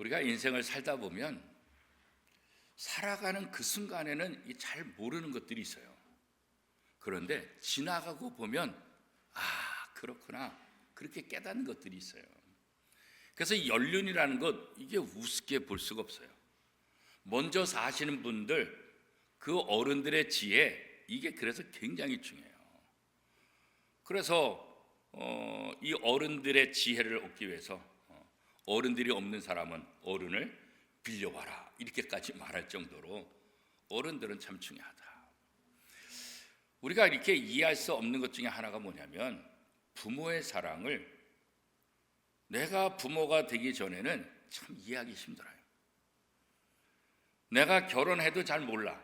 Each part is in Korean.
우리가 인생을 살다 보면 살아가는 그 순간에는 잘 모르는 것들이 있어요. 그런데 지나가고 보면 그렇구나, 그렇게 깨닫는 것들이 있어요. 그래서 연륜이라는 것, 이게 우습게 볼 수가 없어요. 먼저 사시는 분들, 그 어른들의 지혜, 이게 그래서 굉장히 중요해요. 그래서 이 어른들의 지혜를 얻기 위해서 어른들이 없는 사람은 어른을 빌려봐라, 이렇게까지 말할 정도로 어른들은 참 중요하다. 우리가 이렇게 이해할 수 없는 것 중에 하나가 뭐냐면, 부모의 사랑을 내가 부모가 되기 전에는 참 이해하기 힘들어요. 내가 결혼해도 잘 몰라.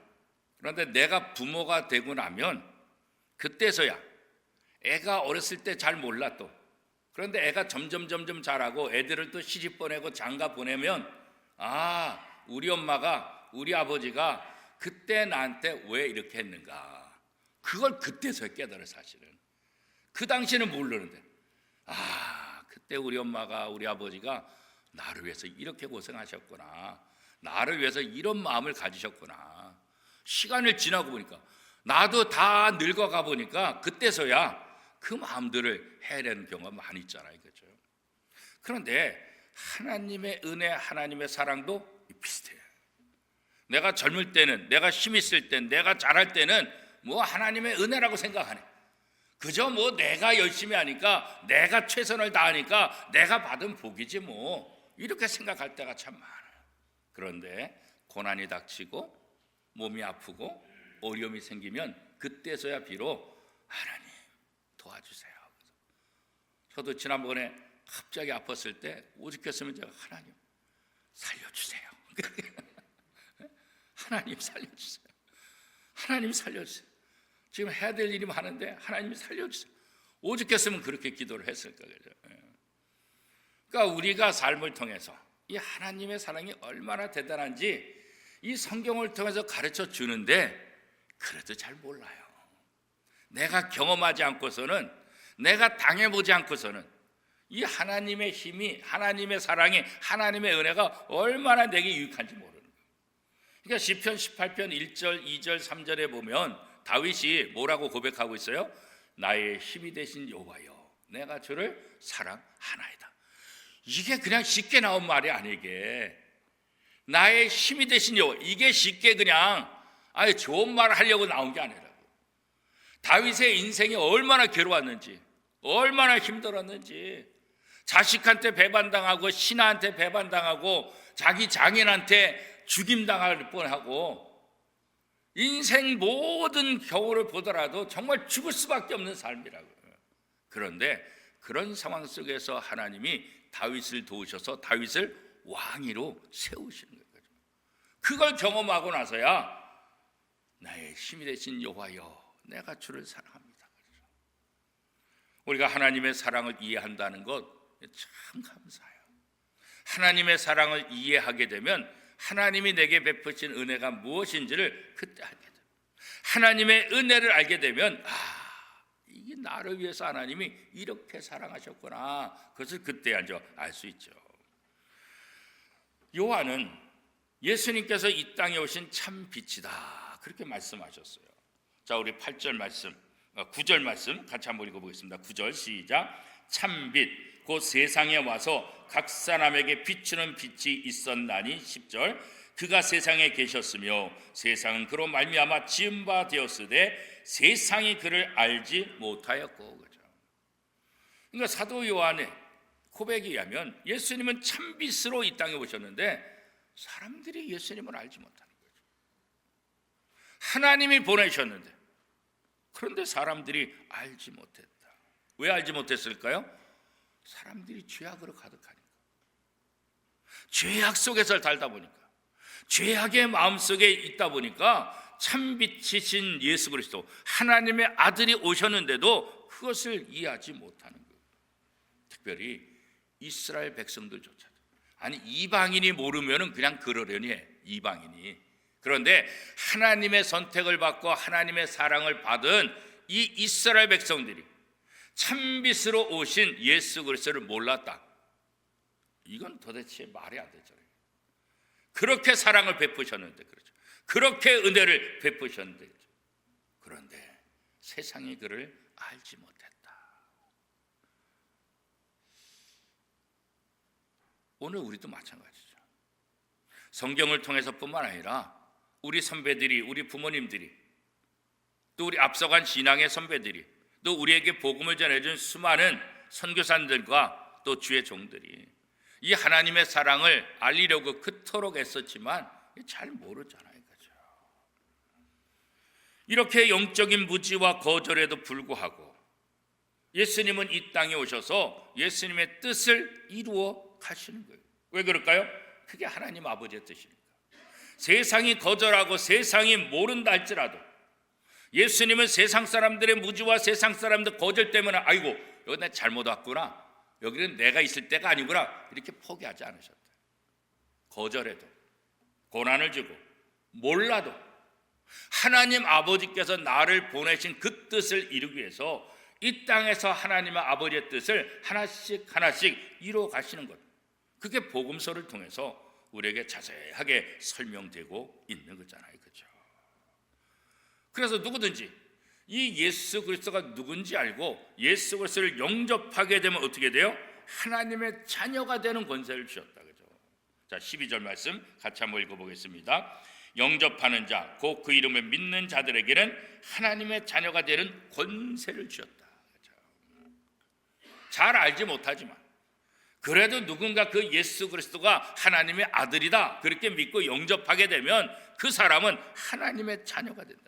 그런데 내가 부모가 되고 나면 그때서야, 애가 어렸을 때 잘 몰라 또. 그런데 애가 점점 자라고 애들을 또 시집 보내고 장가 보내면 우리 엄마가, 우리 아버지가 그때 나한테 왜 이렇게 했는가, 그걸 그때서야 깨달아. 사실은 그 당시에는 모르는데 그때 우리 엄마가, 우리 아버지가 나를 위해서 이렇게 고생하셨구나, 나를 위해서 이런 마음을 가지셨구나. 시간을 지나고 보니까, 나도 다 늙어가 보니까 그때서야 그 마음들을 헤아리는 경우가 많이 있잖아요. 그렇죠? 그런데 하나님의 은혜, 하나님의 사랑도 비슷해요. 내가 젊을 때는, 내가 힘 있을 때, 내가 잘할 때는 하나님의 은혜라고 생각하네. 그저 내가 열심히 하니까, 내가 최선을 다하니까 내가 받은 복이지 이렇게 생각할 때가 참 많아요. 그런데 고난이 닥치고 몸이 아프고 어려움이 생기면 그때서야 비록 하나님 도와주세요. 저도 지난번에 갑자기 아팠을 때 오죽했으면 제가 하나님 살려주세요. 하나님 살려주세요. 하나님 살려주세요. 지금 해야 될 일이 많은데 하나님 살려주세요. 오죽했으면 그렇게 기도를 했을까. 그러니까 우리가 삶을 통해서 이 하나님의 사랑이 얼마나 대단한지 이 성경을 통해서 가르쳐 주는데, 그래도 잘 몰라요. 내가 경험하지 않고서는, 내가 당해보지 않고서는 이 하나님의 힘이, 하나님의 사랑이, 하나님의 은혜가 얼마나 내게 유익한지 모르는 거예요. 그러니까 시편 18편 1절, 2절, 3절에 보면 다윗이 뭐라고 고백하고 있어요? 나의 힘이 되신 여호와여, 내가 주를 사랑하나이다. 이게 그냥 쉽게 나온 말이 아니게, 나의 힘이 되신 여호와, 이게 쉽게 그냥 좋은 말 하려고 나온 게 아니라고. 다윗의 인생이 얼마나 괴로웠는지, 얼마나 힘들었는지, 자식한테 배반당하고 신하한테 배반당하고 자기 장인한테 죽임당할 뻔하고, 인생 모든 경우를 보더라도 정말 죽을 수밖에 없는 삶이라고요. 그런데 그런 상황 속에서 하나님이 다윗을 도우셔서 다윗을 왕위로 세우시는 거예요. 그걸 경험하고 나서야 나의 힘이 되신 여호와여, 내가 주를 사랑합니다. 우리가 하나님의 사랑을 이해한다는 것 참 감사해요. 하나님의 사랑을 이해하게 되면 하나님이 내게 베푸신 은혜가 무엇인지를 그때 알게 돼요. 하나님의 은혜를 알게 되면 이게 나를 위해서 하나님이 이렇게 사랑하셨구나, 그것을 그때 알 수 있죠. 요한은 예수님께서 이 땅에 오신 참 빛이다, 그렇게 말씀하셨어요. 자, 우리 8절 말씀, 9절 말씀 같이 한번 읽어보겠습니다. 9절 시작. 참빛 곧 세상에 와서 각 사람에게 비추는 빛이 있었나니. 10절. 그가 세상에 계셨으며 세상은 그로 말미암아 지은 바 되었으되 세상이 그를 알지 못하였고. 그죠? 그러니까 사도 요한의 고백에 의하면 예수님은 참빛으로 이 땅에 오셨는데 사람들이 예수님을 알지 못하는 거죠. 하나님이 보내셨는데, 그런데 사람들이 알지 못했다. 왜 알지 못했을까요? 사람들이 죄악으로 가득하니까, 죄악 속에서 살다 보니까, 죄악의 마음속에 있다 보니까 참빛이신 예수 그리스도, 하나님의 아들이 오셨는데도 그것을 이해하지 못하는 거예요. 특별히 이스라엘 백성들조차도, 아니 이방인이 모르면 그냥 그러려니 해, 이방인이. 그런데 하나님의 선택을 받고 하나님의 사랑을 받은 이 이스라엘 백성들이 참빛으로 오신 예수 그리스도를 몰랐다. 이건 도대체 말이 안 되잖아요. 그렇게 사랑을 베푸셨는데, 그렇죠. 그렇게 은혜를 베푸셨는데, 그런데 세상이 그를 알지 못했다. 오늘 우리도 마찬가지죠. 성경을 통해서뿐만 아니라 우리 선배들이, 우리 부모님들이, 또 우리 앞서간 신앙의 선배들이, 또 우리에게 복음을 전해준 수많은 선교사들과 또 주의 종들이 이 하나님의 사랑을 알리려고 그토록 애썼지만 잘 모르잖아요. 그죠? 이렇게 영적인 무지와 거절에도 불구하고 예수님은 이 땅에 오셔서 예수님의 뜻을 이루어 가시는 거예요. 왜 그럴까요? 그게 하나님 아버지의 뜻이니까. 세상이 거절하고 세상이 모른다 할지라도 예수님은 세상 사람들의 무지와 세상 사람들 거절 때문에 아이고 여기 내가 잘못 왔구나, 여기는 내가 있을 때가 아니구나, 이렇게 포기하지 않으셨다. 거절해도 고난을 주고 몰라도 하나님 아버지께서 나를 보내신 그 뜻을 이루기 위해서 이 땅에서 하나님의 아버지의 뜻을 하나씩 하나씩 이루어 가시는 것, 그게 복음서를 통해서 우리에게 자세하게 설명되고 있는 거잖아요. 그렇죠? 그래서 누구든지 이 예수 그리스도가 누군지 알고 예수 그리스도를 영접하게 되면 어떻게 돼요? 하나님의 자녀가 되는 권세를 주셨다. 그죠? 자, 12절 말씀 같이 한번 읽어보겠습니다. 영접하는 자, 곧 그 이름을 믿는 자들에게는 하나님의 자녀가 되는 권세를 주셨다. 그죠? 잘 알지 못하지만 그래도 누군가 그 예수 그리스도가 하나님의 아들이다 그렇게 믿고 영접하게 되면 그 사람은 하나님의 자녀가 된다고.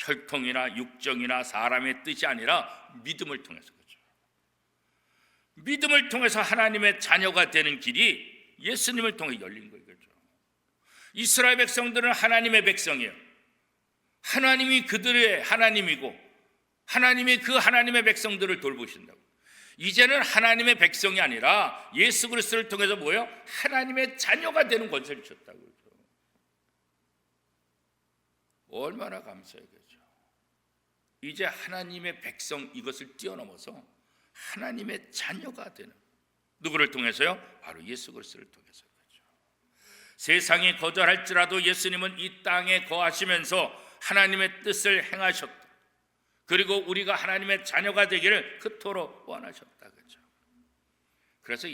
혈통이나 육정이나 사람의 뜻이 아니라 믿음을 통해서, 그렇죠. 믿음을 통해서 하나님의 자녀가 되는 길이 예수님을 통해 열린 거예요. 그렇죠. 이스라엘 백성들은 하나님의 백성이에요. 하나님이 그들의 하나님이고 하나님이 그 하나님의 백성들을 돌보신다고. 이제는 하나님의 백성이 아니라 예수 그리스도를 통해서 뭐예요? 하나님의 자녀가 되는 권세를 주셨다고. 그렇죠. 얼마나 감사해요. 이제 하나님의 백성 이것을 뛰어넘어서 하나님의 자녀가 되는, 누구를 통해서요? 바로 예수 그리스도를 통해서. 그렇죠. 세상이 거절할지라도 예수님은 이 땅에 거하시면서 하나님의 뜻을 행하셨다. 그리고 우리가 하나님의 자녀가 되기를 그토록 원하셨다. 그렇죠. 그래서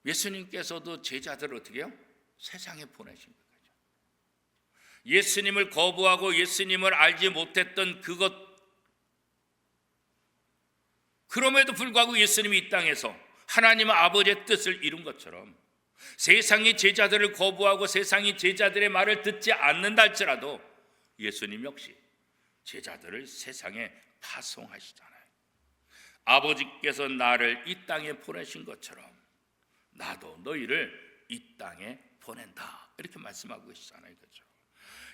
예수님께서도 제자들을 어떻게 해요? 세상에 보내신 거예요. 예수님을 거부하고 예수님을 알지 못했던 그것, 그럼에도 불구하고 예수님이 이 땅에서 하나님 아버지의 뜻을 이룬 것처럼 세상이 제자들을 거부하고 세상이 제자들의 말을 듣지 않는다 할지라도 예수님 역시 제자들을 세상에 파송하시잖아요. 아버지께서 나를 이 땅에 보내신 것처럼 나도 너희를 이 땅에 보낸다, 이렇게 말씀하고 계시잖아요. 그렇죠?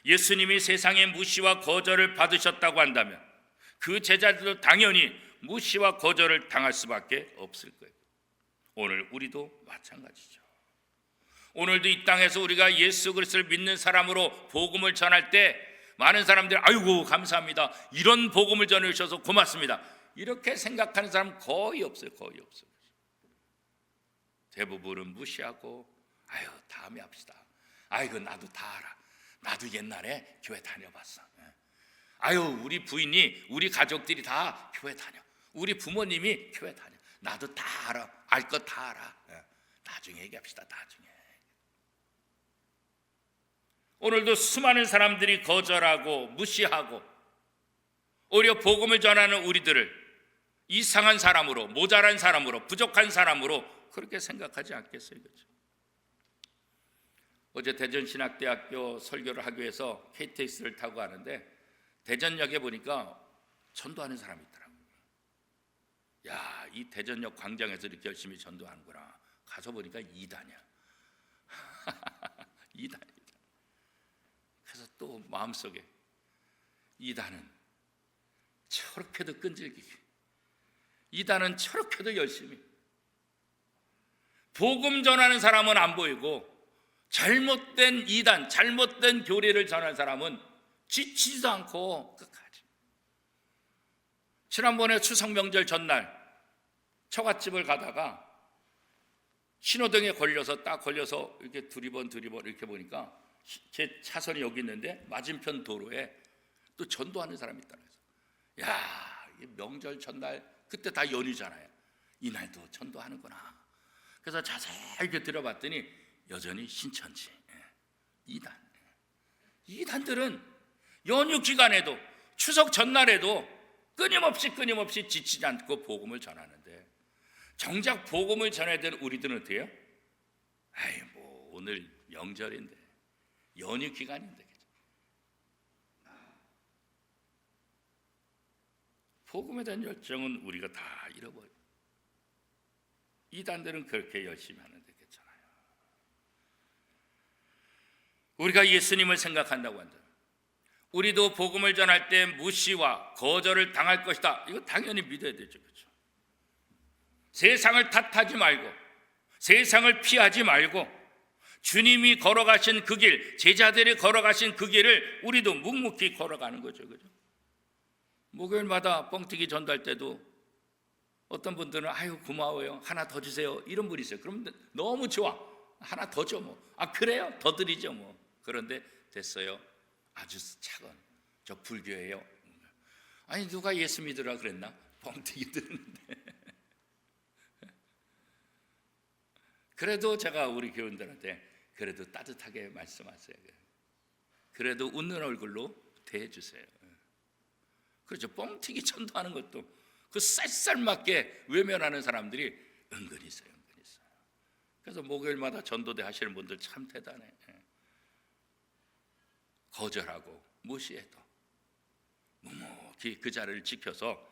예수님이 세상의 무시와 거절을 받으셨다고 한다면 그 제자들도 당연히 무시와 거절을 당할 수밖에 없을 거예요. 오늘 우리도 마찬가지죠. 오늘도 이 땅에서 우리가 예수 그리스도를 믿는 사람으로 복음을 전할 때 많은 사람들이 아이고 감사합니다, 이런 복음을 전해주셔서 고맙습니다, 이렇게 생각하는 사람 거의 없어요. 거의 없어요. 대부분은 무시하고 아유 다음에 합시다, 아이고 나도 다 알아, 나도 옛날에 교회 다녀봤어, 아유 우리 부인이 우리 가족들이 다 교회 다녀, 우리 부모님이 교회 다녀, 나도 다 알아, 알 것 다 알아, 나중에 얘기합시다. 나중에. 오늘도 수많은 사람들이 거절하고 무시하고 오히려 복음을 전하는 우리들을 이상한 사람으로, 모자란 사람으로, 부족한 사람으로 그렇게 생각하지 않겠어요? 그렇죠? 어제 대전신학대학교 설교를 하기 위해서 KTX를 타고 가는데 대전역에 보니까 전도하는 사람이 있더라고요. 야, 이 대전역 광장에서 이렇게 열심히 전도하는구나. 가서 보니까 2단이야. 2단. 그래서 또 마음속에 2단은 저렇게도 끈질기게, 2단은 저렇게도 열심히, 복음 전하는 사람은 안 보이고 잘못된 2단, 잘못된 교리를 전하는 사람은 지치지도 않고 끝까지. 지난번에 추석 명절 전날 처갓집을 가다가 신호등에 걸려서 이렇게 두리번 이렇게 보니까 제 차선이 여기 있는데 맞은편 도로에 또 전도하는 사람이 있다 그래서 야, 명절 전날 그때 다 연휴잖아요. 이날도 전도하는구나. 그래서 자세히 이렇게 들어봤더니 여전히 신천지 이단들은 연휴 기간에도 추석 전날에도 끊임없이 지치지 않고 복음을 전하는데 정작 복음을 전해야 되는 우리들은 어때요? 오늘 명절인데 연휴 기간인데 복음에 대한 열정은 우리가 다 잃어버려요. 이단들은 그렇게 열심히 하는데 괜찮아요. 우리가 예수님을 생각한다고 한다면 우리도 복음을 전할 때 무시와 거절을 당할 것이다. 이거 당연히 믿어야 되죠. 그렇죠? 세상을 탓하지 말고 세상을 피하지 말고 주님이 걸어가신 그 길, 제자들이 걸어가신 그 길을 우리도 묵묵히 걸어가는 거죠. 그죠? 목요일마다 뻥튀기 전달 때도 어떤 분들은 아유 고마워요. 하나 더 주세요. 이런 분이 있어요. 그럼 너무 좋아. 하나 더 줘 뭐. 아 그래요? 더 드리죠 뭐. 그런데 됐어요. 아주 작은 저 불교예요. 아니 누가 예수 믿으라 그랬나? 뻥튀기 드리는데. 그래도 제가 우리 교인들한테 그래도 따뜻하게 말씀하세요. 그래도 웃는 얼굴로 대해주세요. 그렇죠. 뻥튀기 전도하는 것도 그 쌀쌀맞게 외면하는 사람들이 은근히 있어요. 그래서 목요일마다 전도대 하시는 분들 참 대단해. 거절하고 무시해도 묵묵히 그 자리를 지켜서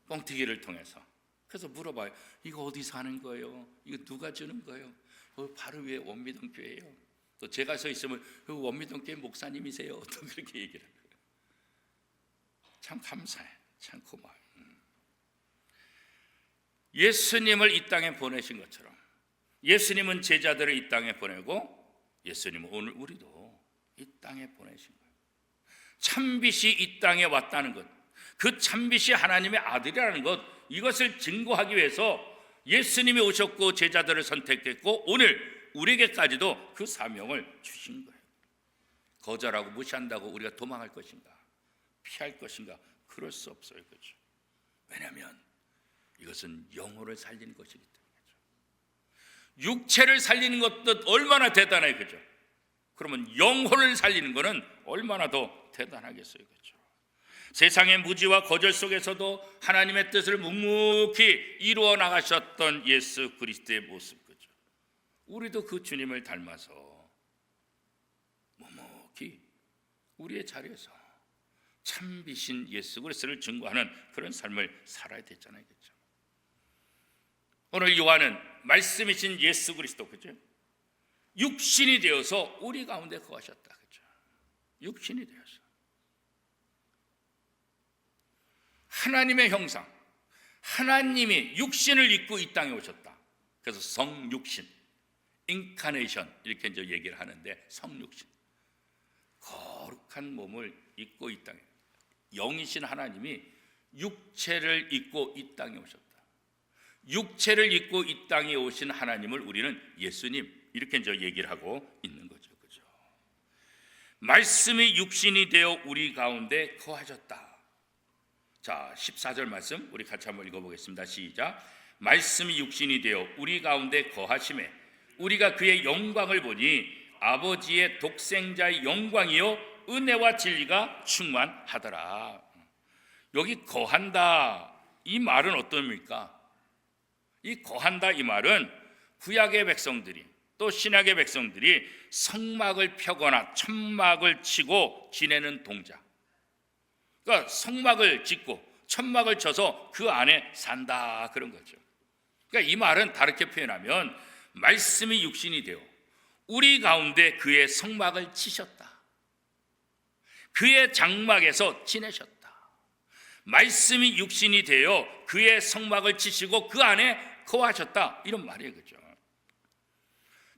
뻥튀기를 통해서 그래서 물어봐요. 이거 어디서 하는 거예요? 이거 누가 주는 거예요? 바로 위에 원미동교회예요. 또 제가 서 있으면 원미동교회 목사님이세요. 또 그렇게 얘기를 해요. 참 감사해. 참 고마워요. 예수님을 이 땅에 보내신 것처럼 예수님은 제자들을 이 땅에 보내고 예수님은 오늘 우리도 이 땅에 보내신 거예요. 참빛이 이 땅에 왔다는 것, 그 참빛이 하나님의 아들이라는 것, 이것을 증거하기 위해서 예수님이 오셨고 제자들을 선택했고 오늘 우리에게까지도 그 사명을 주신 거예요. 거절하고 무시한다고 우리가 도망할 것인가? 피할 것인가? 그럴 수 없어요. 그렇죠? 왜냐하면 이것은 영혼을 살리는 것이기 때문이죠. 육체를 살리는 것도 얼마나 대단해요. 그렇죠? 그러면 영혼을 살리는 것은 얼마나 더 대단하겠어요. 그렇죠? 세상의 무지와 거절 속에서도 하나님의 뜻을 묵묵히 이루어 나가셨던 예수 그리스도의 모습. 그렇죠? 우리도 그 주님을 닮아서 묵묵히 우리의 자리에서 참비신 예수 그리스도를 증거하는 그런 삶을 살아야 되잖아요. 그렇죠? 오늘 요한은 말씀이신 예수 그리스도, 그죠? 육신이 되어서 우리 가운데 거하셨다. 그죠? 육신이 되어서 하나님의 형상, 하나님이 육신을 입고 이 땅에 오셨다. 그래서 성육신, 인카네이션 이렇게 이제 얘기를 하는데 성육신, 거룩한 몸을 입고 이 땅에 영이신 하나님이 육체를 입고 이 땅에 오셨다. 육체를 입고 이 땅에 오신 하나님을 우리는 예수님 이렇게 이제 얘기를 하고 있는 거죠. 그죠? 말씀이 육신이 되어 우리 가운데 거하셨다. 자, 14절 말씀 우리 같이 한번 읽어보겠습니다. 시작. 말씀이 육신이 되어 우리 가운데 거하심에 우리가 그의 영광을 보니 아버지의 독생자의 영광이요 은혜와 진리가 충만하더라. 여기 거한다 이 말은 어떤 의미입니까? 이 거한다 이 말은 구약의 백성들이 또 신약의 백성들이 성막을 펴거나 천막을 치고 지내는 동작, 그러니까 성막을 짓고 천막을 쳐서 그 안에 산다 그런 거죠. 그러니까 이 말은 다르게 표현하면 말씀이 육신이 되어 우리 가운데 그의 성막을 치셨다. 그의 장막에서 지내셨다. 말씀이 육신이 되어 그의 성막을 치시고 그 안에 거하셨다 이런 말이에요. 그죠?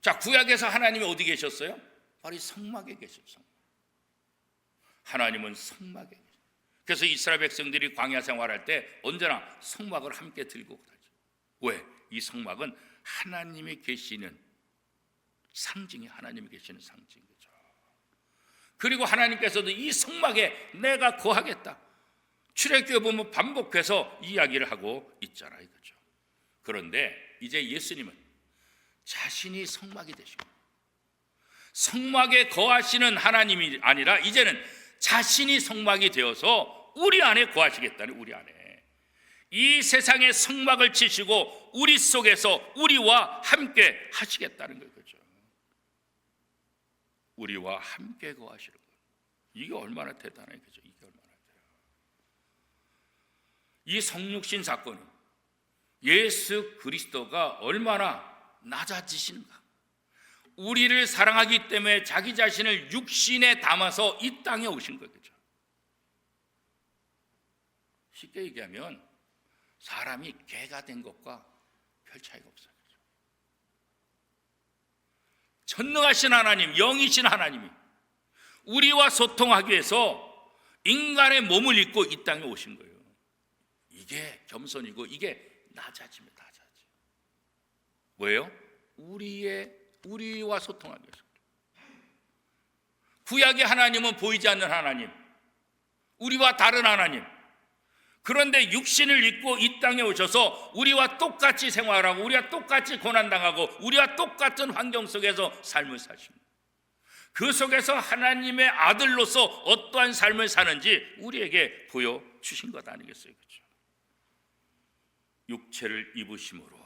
자, 구약에서 하나님이 어디 계셨어요? 바로 이 성막에 계셨어요. 하나님은 성막에 계셨어요. 그래서 이스라엘 백성들이 광야 생활할 때 언제나 성막을 함께 들고 가죠. 왜? 이 성막은 하나님이 계시는 상징이, 하나님이 계시는 상징이죠. 그리고 하나님께서도 이 성막에 내가 거하겠다, 출애굽기에 보면 반복해서 이야기를 하고 있잖아요, 이거죠. 그런데 이제 예수님은 자신이 성막이 되시고 성막에 거하시는 하나님이 아니라 이제는 자신이 성막이 되어서 우리 안에 거하시겠다는, 우리 안에 이 세상의 성막을 치시고 우리 속에서 우리와 함께 하시겠다는 거죠. 우리와 함께 거하시는 것, 이게 얼마나 대단해요, 그죠? 이게 얼마나 대단해요. 이 성육신 사건은 예수 그리스도가 얼마나 낮아지시는가, 우리를 사랑하기 때문에 자기 자신을 육신에 담아서 이 땅에 오신 거죠. 쉽게 얘기하면 사람이 개가 된 것과 별 차이가 없어요. 전능하신 하나님, 영이신 하나님이 우리와 소통하기 위해서 인간의 몸을 입고 이 땅에 오신 거예요. 이게 겸손이고 이게 낮아짐이에요. 낮아짐. 뭐예요? 우리와 소통하기 위해서. 구약의 하나님은 보이지 않는 하나님, 우리와 다른 하나님. 그런데 육신을 입고 이 땅에 오셔서 우리와 똑같이 생활하고 우리와 똑같이 고난당하고 우리와 똑같은 환경 속에서 삶을 사십니다. 그 속에서 하나님의 아들로서 어떠한 삶을 사는지 우리에게 보여주신 것 아니겠어요? 그렇죠? 육체를 입으심으로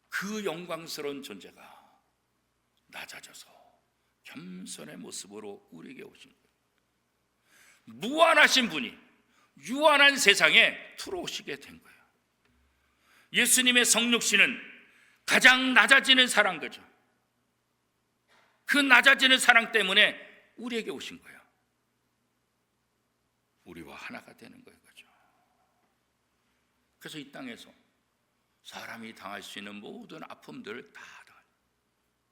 그 영광스러운 존재가 낮아져서 겸손의 모습으로 우리에게 오신 거예요. 무한하신 분이 유한한 세상에 들어오시게 된 거예요. 예수님의 성육신은 가장 낮아지는 사랑 거죠. 그 낮아지는 사랑 때문에 우리에게 오신 거예요. 우리와 하나가 되는 거예요. 그죠? 그래서 이 땅에서 사람이 당할 수 있는 모든 아픔들을 다 당해요.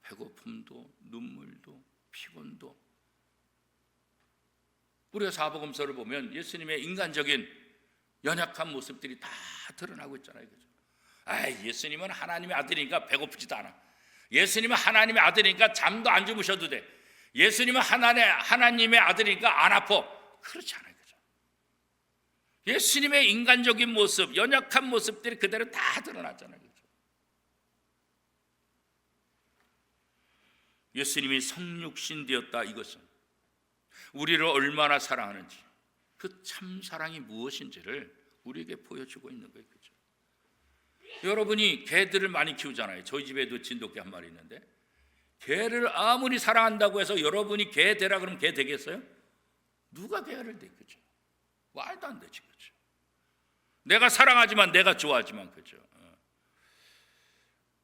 배고픔도, 눈물도, 피곤도. 우리가 사복음서를 보면 예수님의 인간적인 연약한 모습들이 다 드러나고 있잖아요. 그죠? 예수님은 하나님의 아들이니까 배고프지도 않아. 예수님은 하나님의 아들이니까 잠도 안 주무셔도 돼. 예수님은 하나님의 아들이니까 안 아파. 그렇지 않아요. 그죠? 예수님의 인간적인 모습, 연약한 모습들이 그대로 다 드러났잖아요. 그죠? 예수님이 성육신 되었다, 이것은 우리를 얼마나 사랑하는지, 그 참 사랑이 무엇인지를 우리에게 보여주고 있는 거예요. 그죠? 여러분이 개들을 많이 키우잖아요. 저희 집에도 진돗개 한 마리 있는데, 개를 아무리 사랑한다고 해서 여러분이 개 되라 그러면 개 되겠어요? 누가 개를 돼? 그죠? 말도 안 되지. 그죠? 내가 사랑하지만, 내가 좋아하지만. 그죠?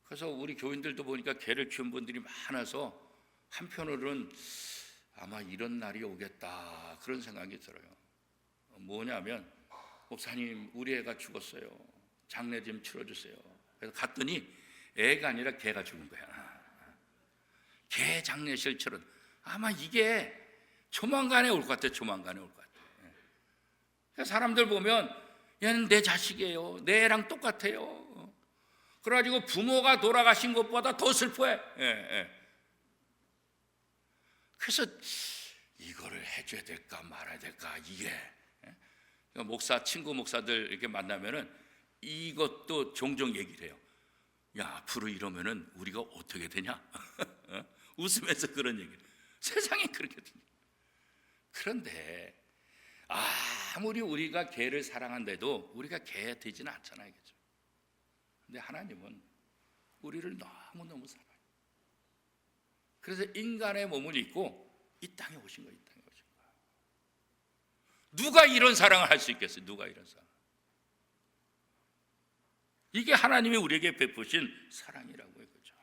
그래서 우리 교인들도 보니까 개를 키운 분들이 많아서 한편으로는 아마 이런 날이 오겠다, 그런 생각이 들어요. 뭐냐면, 목사님 우리 애가 죽었어요, 장례 좀 치러주세요. 그래서 갔더니 애가 아니라 개가 죽은 거야. 개 장례실 치러, 아마 이게 조만간에 올 것 같아. 조만간에 올 것 같아. 그래서 사람들 보면 얘는 내 자식이에요, 내 애랑 똑같아요. 그래가지고 부모가 돌아가신 것보다 더 슬퍼해. 그래서 이거를 해줘야 될까 말아야 될까, 이게 친구 목사들 이렇게 만나면은 이것도 종종 얘기를 해요. 야, 앞으로 이러면은 우리가 어떻게 되냐? 웃으면서 그런 얘기를. 세상에 그렇게 됩니다. 그런데 아무리 우리가 개를 사랑한데도 우리가 개 되지는 않잖아요. 그죠? 근데 하나님은 우리를 너무너무 사랑해요. 그래서 인간의 몸을 입고 이 땅에 오신 거예요. 이 땅에 오신 거예요. 누가 이런 사랑을 할 수 있겠어요? 누가 이런 사랑? 이게 하나님이 우리에게 베푸신 사랑이라고요. 그죠?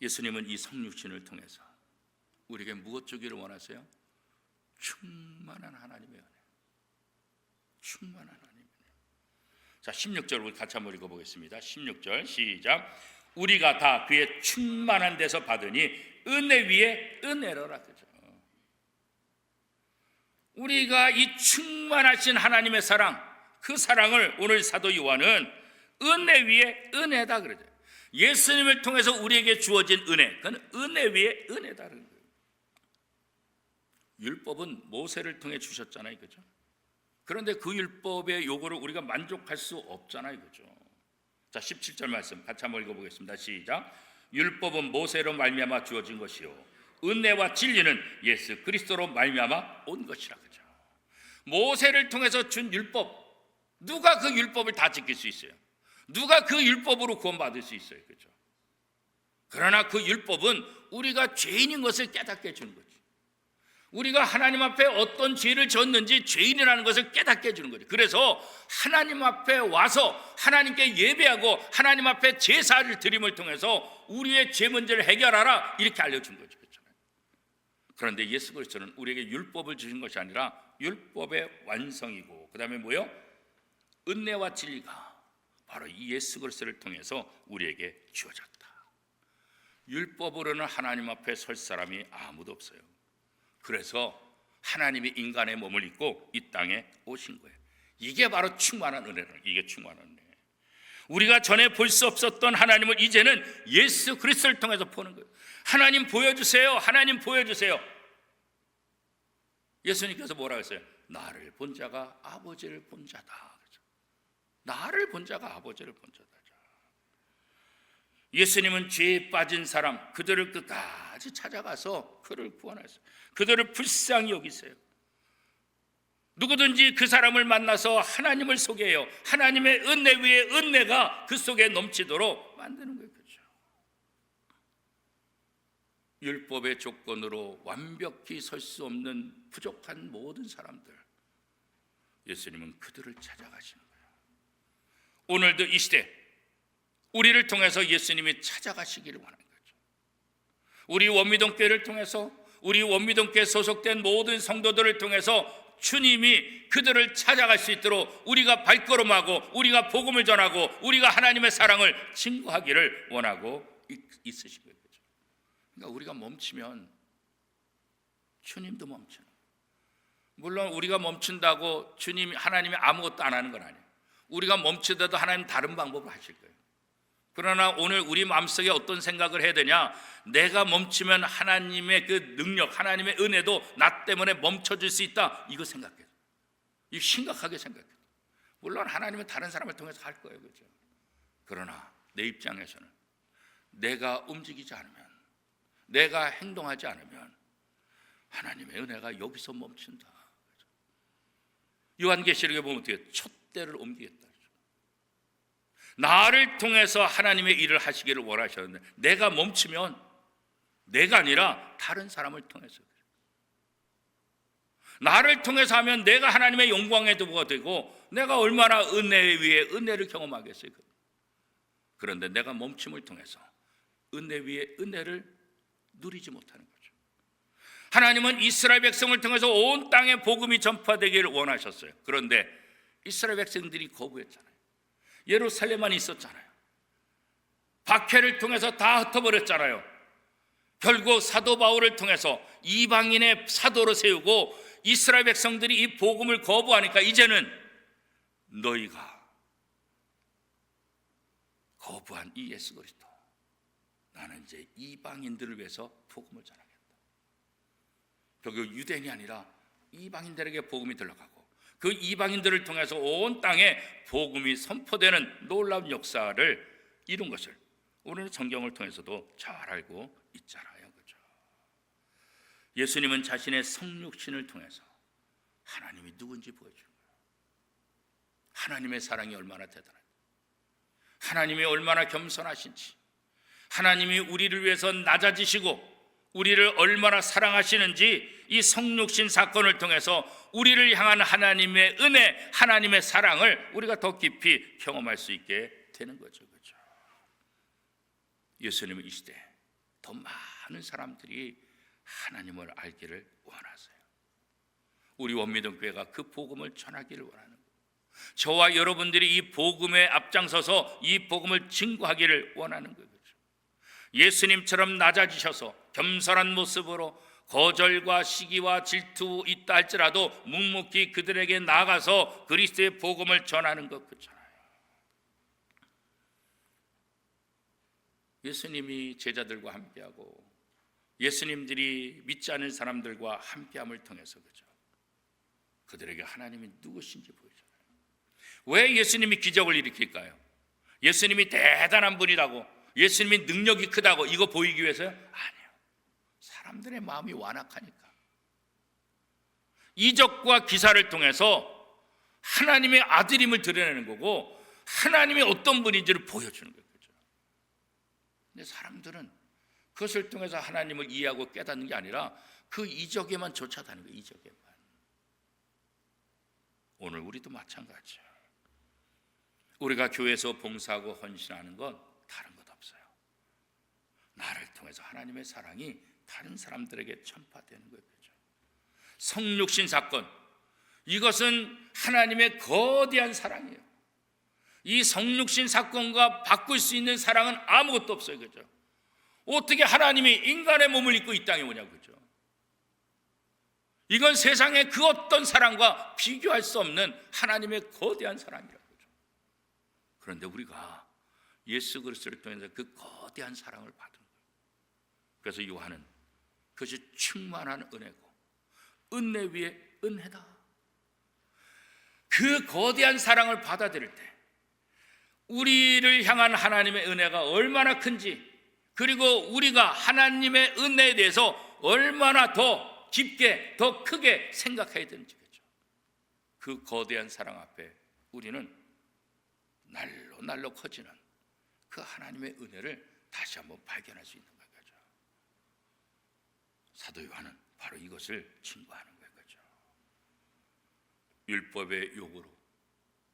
예수님은 이 성육신을 통해서 우리에게 무엇 주기를 원하세요? 충만한 하나님의 은혜. 충만한 하나님의 은혜. 자, 16절 우리 같이 한번 읽어보겠습니다. 16절 시작. 우리가 다 그의 충만한 데서 받으니 은혜 위에 은혜로라. 그죠? 우리가 이 충만하신 하나님의 사랑, 그 사랑을 오늘 사도 요한은 은혜 위에 은혜다 그러죠. 예수님을 통해서 우리에게 주어진 은혜, 그건 은혜 위에 은혜다 그런 거예요. 율법은 모세를 통해 주셨잖아요, 그죠? 그런데 그 율법의 요구를 우리가 만족할 수 없잖아요, 그죠? 자, 17절 말씀 같이 한번 읽어보겠습니다. 시작. 율법은 모세로 말미암아 주어진 것이요 은혜와 진리는 예수 그리스도로 말미암아 온 것이라, 그죠? 모세를 통해서 준 율법, 누가 그 율법을 다 지킬 수 있어요? 누가 그 율법으로 구원받을 수 있어요, 그죠? 그러나 그 율법은 우리가 죄인인 것을 깨닫게 해주는 거죠. 우리가 하나님 앞에 어떤 죄를 졌는지 죄인이라는 것을 깨닫게 해주는 거죠. 그래서 하나님 앞에 와서 하나님께 예배하고 하나님 앞에 제사를 드림을 통해서 우리의 죄 문제를 해결하라, 이렇게 알려준 거죠. 그렇잖아요. 그런데 예수 그리스도는 우리에게 율법을 주신 것이 아니라 율법의 완성이고, 그 다음에 뭐요? 은혜와 진리가 바로 이 예수 그리스도를 통해서 우리에게 주어졌다. 율법으로는 하나님 앞에 설 사람이 아무도 없어요. 그래서 하나님이 인간의 몸을 입고 이 땅에 오신 거예요. 이게 바로 충만한 은혜는, 이게 충만한 은혜. 우리가 전에 볼 수 없었던 하나님을 이제는 예수 그리스도를 통해서 보는 거예요. 하나님 보여주세요. 하나님 보여주세요. 예수님께서 뭐라고 했어요? 나를 본 자가 아버지를 본 자다. 나를 본 자가 아버지를 본 자다. 예수님은 죄에 빠진 사람, 그들을 끝까지 찾아가서 그를 구원하셨어요. 그들을 불쌍히 여기세요. 누구든지 그 사람을 만나서 하나님을 소개해요. 하나님의 은혜 위에 은혜가 그 속에 넘치도록 만드는 거예요. 그렇죠? 율법의 조건으로 완벽히 설 수 없는 부족한 모든 사람들, 예수님은 그들을 찾아가시는 거예요. 오늘도 이 시대 우리를 통해서 예수님이 찾아가시기를 원하는 거죠. 우리 원미동교회를 통해서, 우리 원미동교회 소속된 모든 성도들을 통해서 주님이 그들을 찾아갈 수 있도록 우리가 발걸음하고 우리가 복음을 전하고 우리가 하나님의 사랑을 증거하기를 원하고 있으신 거예요. 그러니까 우리가 멈추면 주님도 멈추는 거예요. 물론 우리가 멈춘다고 주님, 하나님이 아무것도 안 하는 건 아니에요. 우리가 멈추더라도 하나님 다른 방법을 하실 거예요. 그러나 오늘 우리 마음속에 어떤 생각을 해야 되냐? 내가 멈추면 하나님의 그 능력, 하나님의 은혜도 나 때문에 멈춰질 수 있다, 이거 생각해요. 이거 심각하게 생각해요. 물론 하나님은 다른 사람을 통해서 할 거예요, 그렇죠? 그러나 내 입장에서는 내가 움직이지 않으면, 내가 행동하지 않으면 하나님의 은혜가 여기서 멈춘다. 요한계시록에 보면 어떻게 촛대를 옮기겠다. 나를 통해서 하나님의 일을 하시기를 원하셨는데 내가 멈추면 내가 아니라 다른 사람을 통해서 그래요. 나를 통해서 하면 내가 하나님의 영광의 도구가 되고 내가 얼마나 은혜 위에 은혜를 경험하겠어요. 그런데 내가 멈춤을 통해서 은혜 위에 은혜를 누리지 못하는 거죠. 하나님은 이스라엘 백성을 통해서 온 땅에 복음이 전파되기를 원하셨어요. 그런데 이스라엘 백성들이 거부했잖아요. 예루살렘만 있었잖아요. 박해를 통해서 다 흩어버렸잖아요. 결국 사도 바울을 통해서 이방인의 사도로 세우고 이스라엘 백성들이 이 복음을 거부하니까 이제는 너희가 거부한 이 예수 그리스도, 나는 이제 이방인들을 위해서 복음을 전하겠다. 결국 유대인이 아니라 이방인들에게 복음이 들어가고 그 이방인들을 통해서 온 땅에 복음이 선포되는 놀라운 역사를 이룬 것을 우리는 성경을 통해서도 잘 알고 있잖아요. 그렇죠? 예수님은 자신의 성육신을 통해서 하나님이 누군지 보여준 거예요. 하나님의 사랑이 얼마나 대단한지, 하나님이 얼마나 겸손하신지, 하나님이 우리를 위해서 낮아지시고 우리를 얼마나 사랑하시는지 이 성육신 사건을 통해서 우리를 향한 하나님의 은혜, 하나님의 사랑을 우리가 더 깊이 경험할 수 있게 되는 거죠. 그렇죠? 예수님은 이 시대에 더 많은 사람들이 하나님을 알기를 원하세요. 우리 원미동교회가 그 복음을 전하기를 원하는 거예요. 저와 여러분들이 이 복음에 앞장서서 이 복음을 증거하기를 원하는 거예요. 예수님처럼 낮아지셔서 겸손한 모습으로 거절과 시기와 질투 있다 할지라도 묵묵히 그들에게 나가서 그리스도의 복음을 전하는 것 그렇잖아요. 예수님이 제자들과 함께하고 예수님들이 믿지 않은 사람들과 함께함을 통해서 그죠, 그들에게 하나님이 누구신지 보여줘요. 왜 예수님이 기적을 일으킬까요? 예수님이 대단한 분이라고, 예수님이 능력이 크다고 이거 보이기 위해서요? 아니요. 사람들의 마음이 완악하니까. 이적과 기사를 통해서 하나님의 아들임을 드러내는 거고 하나님이 어떤 분인지를 보여주는 거예요. 근데 사람들은 그것을 통해서 하나님을 이해하고 깨닫는 게 아니라 그 이적에만 쫓아다니는 거예요. 이적에만. 오늘 우리도 마찬가지예요. 우리가 교회에서 봉사하고 헌신하는 건 다른 것 없어요. 나를 통해서 하나님의 사랑이 다른 사람들에게 전파되는 거예요. 성육신 사건, 이것은 하나님의 거대한 사랑이에요. 이 성육신 사건과 바꿀 수 있는 사랑은 아무것도 없어요. 그죠? 어떻게 하나님이 인간의 몸을 입고 이 땅에 오냐고. 그죠? 이건 세상의 그 어떤 사랑과 비교할 수 없는 하나님의 거대한 사랑이라고. 그죠? 그런데 우리가 예수 그리스도를 통해서 그 거대한 사랑을 받은 거예요. 그래서 요한은 그것이 충만한 은혜고 은혜 위에 은혜다. 그 거대한 사랑을 받아들일 때 우리를 향한 하나님의 은혜가 얼마나 큰지, 그리고 우리가 하나님의 은혜에 대해서 얼마나 더 깊게 더 크게 생각해야 되는지, 그렇죠? 그 거대한 사랑 앞에 우리는 날로 날로 커지는 그 하나님의 은혜를 다시 한번 발견할 수 있는 거예요. 그렇죠? 사도 요한은 바로 이것을 증거하는 거예요. 그렇죠? 율법의 요구로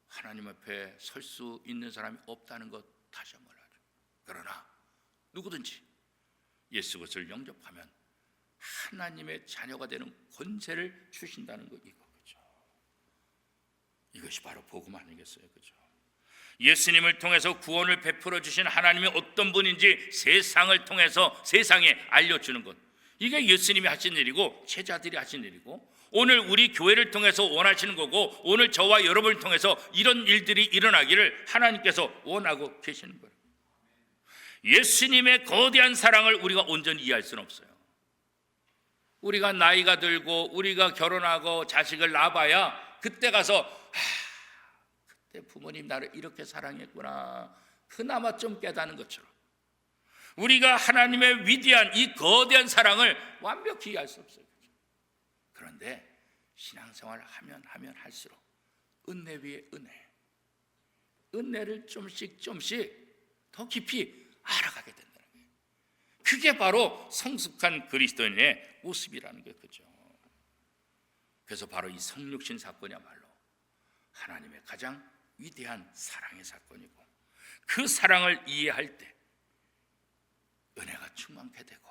하나님 앞에 설 수 있는 사람이 없다는 것 다시 한번 알죠. 그러나 누구든지 예수 그리스도를 영접하면 하나님의 자녀가 되는 권세를 주신다는 것, 이거 그죠? 이것이 바로 복음 아니겠어요, 그죠? 예수님을 통해서 구원을 베풀어 주신 하나님이 어떤 분인지 세상을 통해서 세상에 알려주는 것, 이게 예수님이 하신 일이고 제자들이 하신 일이고 오늘 우리 교회를 통해서 원하시는 거고 오늘 저와 여러분을 통해서 이런 일들이 일어나기를 하나님께서 원하고 계시는 거예요. 예수님의 거대한 사랑을 우리가 온전히 이해할 수는 없어요. 우리가 나이가 들고 우리가 결혼하고 자식을 낳아봐야 그때 가서 그때 부모님 나를 이렇게 사랑했구나, 그나마 좀 깨닫는 것처럼 우리가 하나님의 위대한 이 거대한 사랑을 완벽히 이해할 수 없어요. 그런데 신앙생활을 하면 할수록 은혜 위에 은혜를 좀씩 더 깊이 알아가게 된다는 거예요. 그게 바로 성숙한 그리스도인의 모습이라는 거예요. 그렇죠? 그래서 바로 이 성육신 사건이야말로 하나님의 가장 위대한 사랑의 사건이고 그 사랑을 이해할 때 은혜가 충만케 되고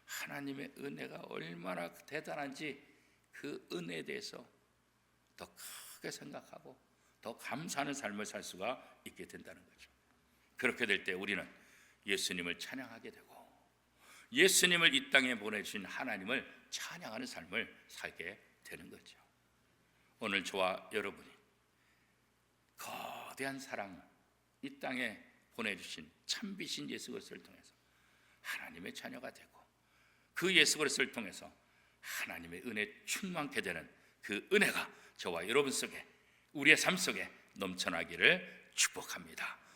하나님의 은혜가 얼마나 대단한지 그 은혜에 대해서 더 크게 생각하고 더 감사하는 삶을 살 수가 있게 된다는 거죠. 그렇게 될 때 우리는 예수님을 찬양하게 되고 예수님을 이 땅에 보내주신 하나님을 찬양하는 삶을 살게 되는 거죠. 오늘 저와 여러분이 거대한 사랑을 이 땅에 보내주신 참비신 예수 그리스도를 통해서 하나님의 자녀가 되고 그 예수 그리스도를 통해서 하나님의 은혜 충만케 되는 그 은혜가 저와 여러분 속에 우리의 삶 속에 넘쳐나기를 축복합니다.